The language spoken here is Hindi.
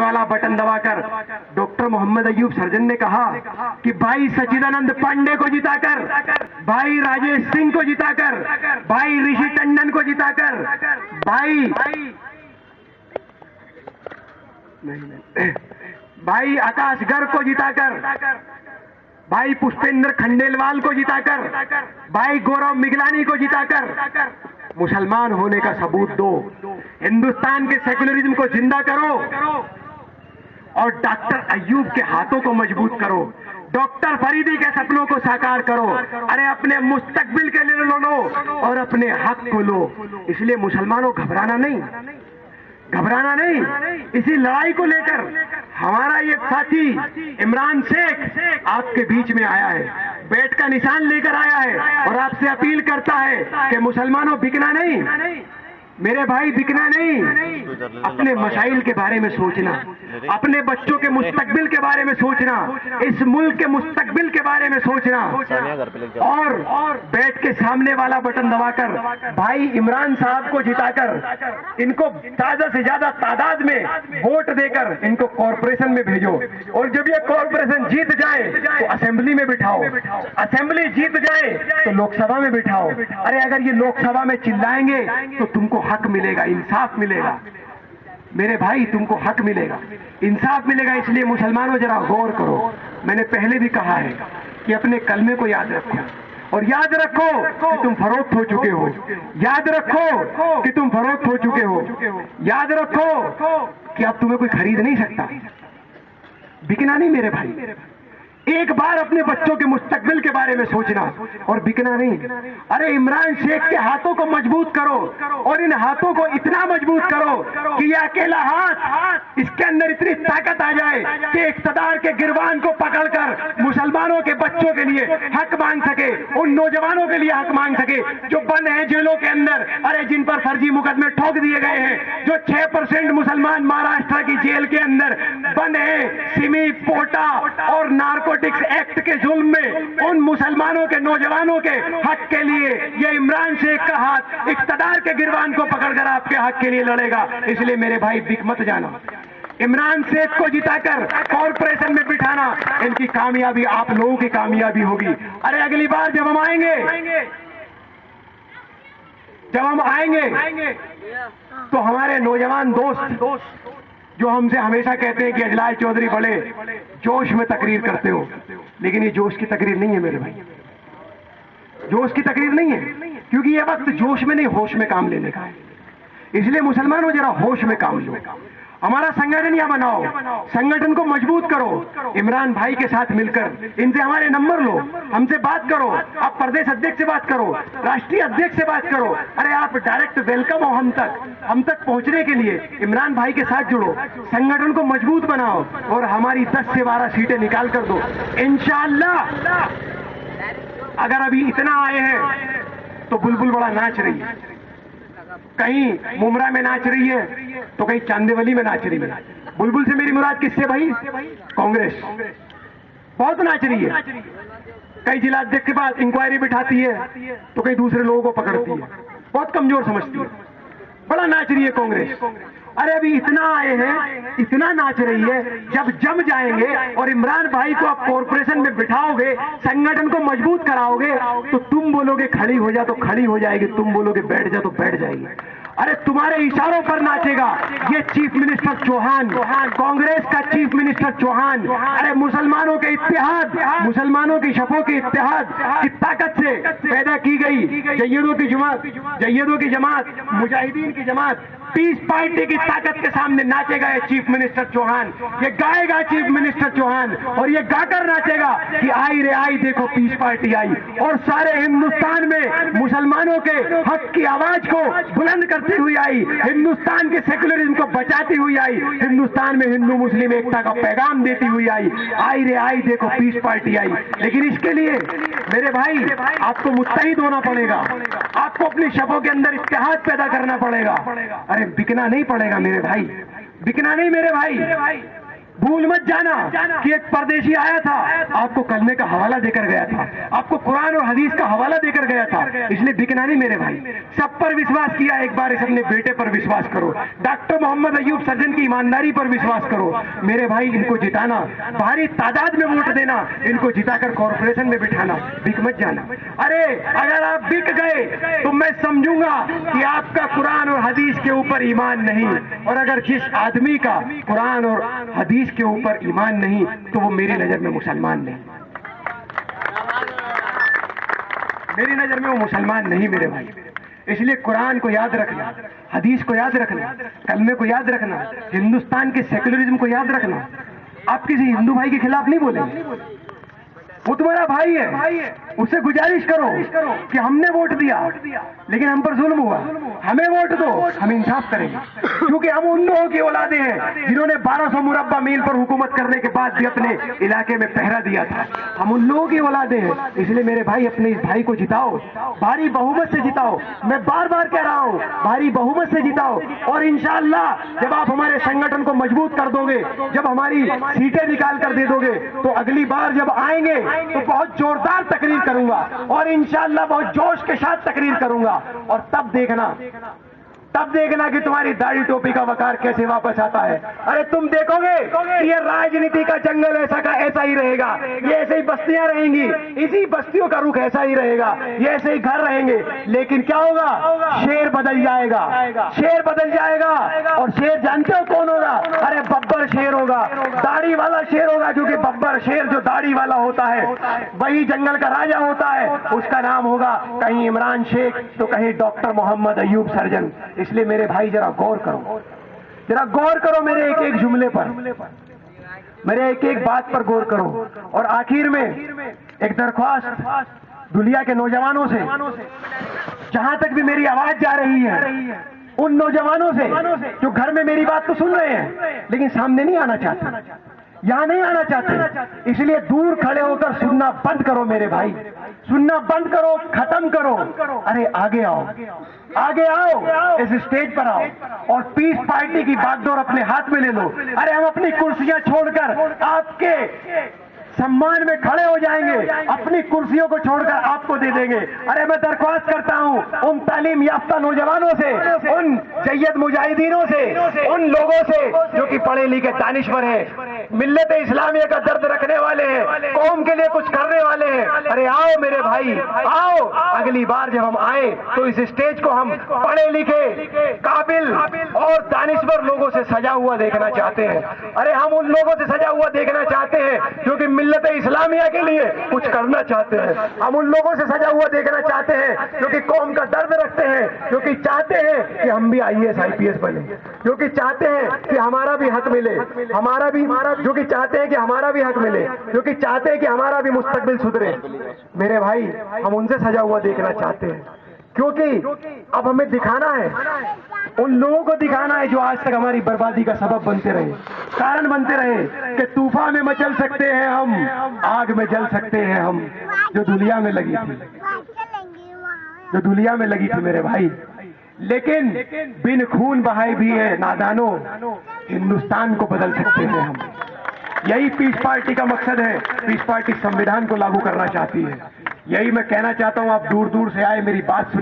वाला बटन दबाकर डॉक्टर मोहम्मद अयूब सर्जन ने कहा कि भाई सच्चिदानंद पांडे को जिताकर, भाई राजेश सिंह को जिताकर, भाई ऋषि टंडन को जिताकर, भाई आकाश गर्ग को जिताकर, भाई पुष्पेंद्र खंडेलवाल को जिताकर, भाई गौरव मिगलानी को जिताकर मुसलमान होने का सबूत दो। हिंदुस्तान के सेकुलरिज्म को जिंदा करो और डॉक्टर अयूब के हाथों को मजबूत करो, डॉक्टर फरीदी के सपनों को साकार करो। अरे अपने मुस्तकबिल के लिए लड़ो और अपने हक को लो। इसलिए मुसलमानों घबराना नहीं, घबराना नहीं। इसी लड़ाई को लेकर हमारा ये साथी इमरान शेख आपके बीच में आया है, बैट का निशान लेकर आया है और आपसे अपील करता है कि मुसलमानों बिकना नहीं मेरे भाई, बिकना नहीं। अपने मसाइल के बारे में सोचना, अपने बच्चों के मुस्तकबिल के बारे में सोचना, इस मुल्क के मुस्तकबिल के बारे में सोचना और बैठ के सामने वाला बटन दबाकर भाई इमरान साहब को जिताकर इनको ज्यादा से ज्यादा तादाद में वोट देकर इनको कॉरपोरेशन में भेजो। और जब ये कॉरपोरेशन जीत जाए तो असेंबली में बिठाओ, असेंबली जीत जाए तो लोकसभा में बिठाओ। अरे अगर ये लोकसभा में चिल्लाएंगे तो तुमको हक मिलेगा, इंसाफ मिलेगा मेरे भाई, तुमको हक मिलेगा, इंसाफ मिलेगा। इसलिए मुसलमानों जरा गौर करो। मैंने पहले भी कहा है कि अपने कलमे को याद रखो और याद रखो कि तुम फरोख्त हो चुके हो, याद रखो कि तुम फरोख्त हो चुके हो, याद रखो कि अब तुम्हें कोई खरीद नहीं सकता। बिकना नहीं मेरे भाई, एक बार अपने बच्चों के मुस्तकबिल के बारे में सोचना और बिकना नहीं। अरे इमरान शेख के हाथों को मजबूत करो और इन हाथों को इतना मजबूत करो कि यह अकेला हाथ, इसके अंदर इतनी ताकत आ जाए कि इख्तिदार के गिरबान को पकड़कर मुसलमानों के बच्चों के लिए हक मांग सके, उन नौजवानों के लिए हक मांग सके जो बंद हैं जेलों के अंदर। अरे जिन पर फर्जी मुकदमे ठोक दिए गए हैं, जो 6% मुसलमान महाराष्ट्र की जेल के अंदर बंद हैं, सिमी, पोटा और नार्को एक्ट के जुल्म में, उन मुसलमानों के नौजवानों के हक के लिए ये इमरान शेख का हाथ इख्तिदार के गिरबान को पकड़कर आपके हक के लिए लड़ेगा। इसलिए मेरे भाई बिक मत जाना। इमरान शेख को जिताकर कॉरपोरेशन में बिठाना, इनकी कामयाबी आप लोगों की कामयाबी होगी। अरे अगली बार जब हम आएंगे तो हमारे नौजवान दोस्त जो हमसे हमेशा कहते हैं कि अजलाल चौधरी बड़े जोश में तकरीर करते हो, लेकिन ये जोश की तकरीर नहीं है मेरे भाई, जोश की तकरीर नहीं है, क्योंकि ये वक्त जोश में नहीं होश में काम लेने का है। इसलिए मुसलमानों जरा होश में काम लो। हमारा संगठन या बनाओ, संगठन को मजबूत करो, इमरान भाई के साथ मिलकर इनसे हमारे नंबर लो, हमसे बात करो, आप प्रदेश अध्यक्ष से बात करो, राष्ट्रीय अध्यक्ष से बात करो। अरे आप डायरेक्ट वेलकम हो हम तक पहुंचने के लिए इमरान भाई के साथ जुड़ो, संगठन को मजबूत बनाओ और हमारी 10 से 12 सीटें निकाल कर दो इंशाअल्लाह। अगर अभी इतना आए हैं तो बुलबुल बड़ा नाच रही है, कहीं मुमरा में नाच रही है तो कहीं चांदेवली में नाच रही है। बुलबुल से मेरी मुराद किससे भाई? कांग्रेस बहुत नाच रही है, कई जिला अध्यक्ष के पास इंक्वायरी बिठाती है तो कई दूसरे लोगों को पकड़ती है, बहुत कमजोर समझती है, बड़ा नाच रही है कांग्रेस। अरे अभी इतना आए हैं, इतना नाच रही है, जब जम जाएंगे और इमरान भाई को आप कॉरपोरेशन में बिठाओगे, संगठन को मजबूत कराओगे, तो तुम बोलोगे खड़ी हो जा तो खड़ी हो जाएगी, तुम बोलोगे बैठ जा तो बैठ जाएगी। अरे तुम्हारे इशारों पर नाचेगा ये चीफ मिनिस्टर चौहान, कांग्रेस का चीफ मिनिस्टर चौहान। अरे मुसलमानों के इत्तेहाद, मुसलमानों की शफों के इत्तेहाद की ताकत से पैदा की गई जय्यदों की जमात, मुजाहिदीन की जमात, पीस पार्टी की ताकत के सामने नाचेगा ये चीफ मिनिस्टर चौहान, ये गाएगा चीफ मिनिस्टर चौहान और ये गाकर नाचेगा कि आई रे आई देखो पीस पार्टी आई, और सारे हिंदुस्तान में मुसलमानों के हक की आवाज को बुलंद करती हुई आई, हिंदुस्तान के सेकुलरिज्म को बचाती हुई आई, हिंदुस्तान में हिंदू मुस्लिम एकता का पैगाम देती हुई आई रे आई देखो पीस पार्टी आई। लेकिन इसके लिए मेरे भाई आपको मुत्तहिद होना पड़ेगा, आपको अपनी शबों के अंदर इत्तेहाद पैदा करना पड़ेगा। अरे बिकना नहीं पड़ेगा मेरे भाई, बिकना नहीं मेरे भाई, भूल मत जाना कि एक परदेशी आया था, आपको कलमे का हवाला देकर गया था, आपको कुरान और हदीस का हवाला देकर गया था। इसलिए बिकना नहीं मेरे भाई, सब पर विश्वास किया, एक बार इस अपने बेटे पर विश्वास करो, डॉक्टर मोहम्मद अयूब सर्जन की ईमानदारी पर विश्वास करो मेरे भाई। इनको जिताना, भारी तादाद में वोट देना, इनको जिताकर कॉर्पोरेशन में बिठाना, बिक मत जाना। अरे अगर आप बिक गए तो मैं समझूंगा कि आपका कुरान और हदीस के ऊपर ईमान नहीं, और अगर जिस आदमी का कुरान और हदीस के ऊपर ईमान नहीं तो वो मेरी नजर में मुसलमान नहीं, मेरी नजर में वो मुसलमान नहीं मेरे भाई। इसलिए कुरान को याद रखना, हदीस को याद रखना, कलमे को याद रखना, हिंदुस्तान के सेकुलरिज्म को याद रखना। आप किसी हिंदू भाई के खिलाफ नहीं बोलेंगे, वो तुम्हारा भाई है, उससे गुजारिश करो कि हमने वोट दिया लेकिन हम पर जुल्म हुआ, हमें वोट दो, हम इंसाफ करेंगे, क्योंकि हम उन लोगों की औलादे हैं जिन्होंने 1200 मुरब्बा मील पर हुकूमत करने के बाद भी अपने इलाके में पहरा दिया था। हम उन लोगों की औलादे हैं। इसलिए मेरे भाई अपने इस भाई को जिताओ, भारी बहुमत से जिताओ। मैं बार बार कह रहा हूं, भारी बहुमत से जिताओ, और इंशाअल्लाह जब आप हमारे संगठन को मजबूत कर दोगे, जब हमारी सीटें निकाल कर दे दोगे, तो अगली बार जब आएंगे तो बहुत जोरदार तकरीर करूंगा, और इंशाअल्लाह बहुत जोश के साथ तकरीर करूंगा। और तब देखना कि तुम्हारी दाढ़ी टोपी का वकार कैसे वापस आता है। अरे तुम देखोगे कि ये राजनीति का जंगल ऐसा का ऐसा ही रहेगा, ये ऐसे ही बस्तियां रहेंगी, इसी बस्तियों का रुख ऐसा ही रहेगा, ये ऐसे ही घर रहेंगे। लेकिन क्या होगा, शेर बदल जाएगा, शेर बदल जाएगा। और शेर जानते हो कौन होगा? अरे बब्बर शेर होगा, दाढ़ी वाला शेर होगा, क्योंकि बब्बर शेर जो दाढ़ी वाला होता है वही जंगल का राजा होता है। उसका नाम होगा कहीं इमरान शेख तो कहीं डॉक्टर मोहम्मद अयूब सर्जन। इसलिए मेरे भाई जरा गौर करो मेरे एक एक जुमले पर, मेरे एक एक बात पर गौर करो। और आखिर में एक दरख्वास्त दुनिया के नौजवानों से, जहां तक भी मेरी आवाज जा रही है, उन नौजवानों से जो घर में मेरी बात तो सुन रहे हैं लेकिन सामने नहीं आना चाहते, यहां नहीं आना चाहते, इसलिए दूर खड़े होकर सुनना बंद करो मेरे भाई, सुनना बंद करो, खत्म करो। अरे आगे आओ, आगे आओ, इस स्टेज पर आओ और पीस पार्टी की बागडोर अपने हाथ में ले लो। अरे हम अपनी कुर्सियां छोड़कर आपके सम्मान में खड़े हो जाएंगे, अपनी कुर्सियों को छोड़कर आपको दे देंगे। अरे मैं दरख्वास्त करता हूं उन तालीम याफ्ता नौजवानों से, उन जैयद मुजाहिदीनों से, उन लोगों से जो कि पढ़े लिखे दानिश्वर हैं, मिल्लत इस्लामिया का दर्द रखने वाले हैं, कौम के लिए कुछ करने वाले हैं। अरे आओ मेरे भाई, आओ, अगली बार जब हम आए तो इस स्टेज को हम पढ़े लिखे, काबिल और दानिश्वर लोगों से सजा हुआ देखना चाहते हैं। अरे हम उन लोगों से सजा हुआ देखना चाहते हैं जो कि मिल्लत इस्लामिया के लिए कुछ करना चाहते हैं। हम उन लोगों से सजा हुआ देखना चाहते हैं जो कि कौम का दर्द रखते हैं, जो कि चाहते हैं कि हम भी IAS IPS बने, जो कि चाहते हैं कि हमारा भी हक मिले, हमारा भी, जो कि चाहते हैं कि हमारा भी हक मिले, जो कि चाहते हैं कि हमारा भी मुस्तकबिल सुधरे। मेरे भाई हम उनसे सजा हुआ देखना चाहते हैं, क्योंकि अब हमें दिखाना है, उन लोगों को दिखाना है जो आज तक हमारी बर्बादी का सबब बनते रहे, कारण बनते रहे, कि तूफान में मचल सकते हैं हम, आग में जल सकते हैं हम, जो दुनिया में लगी थी, जो दुनिया में लगी थी मेरे भाई। लेकिन बिन खून बहाए भी है नादानो, हिंदुस्तान को बदल सकते हैं हम। यही पीस पार्टी का मकसद है। पीस पार्टी संविधान को लागू करना चाहती है। यही मैं कहना चाहता हूं। आप दूर दूर से आए, मेरी बात सुन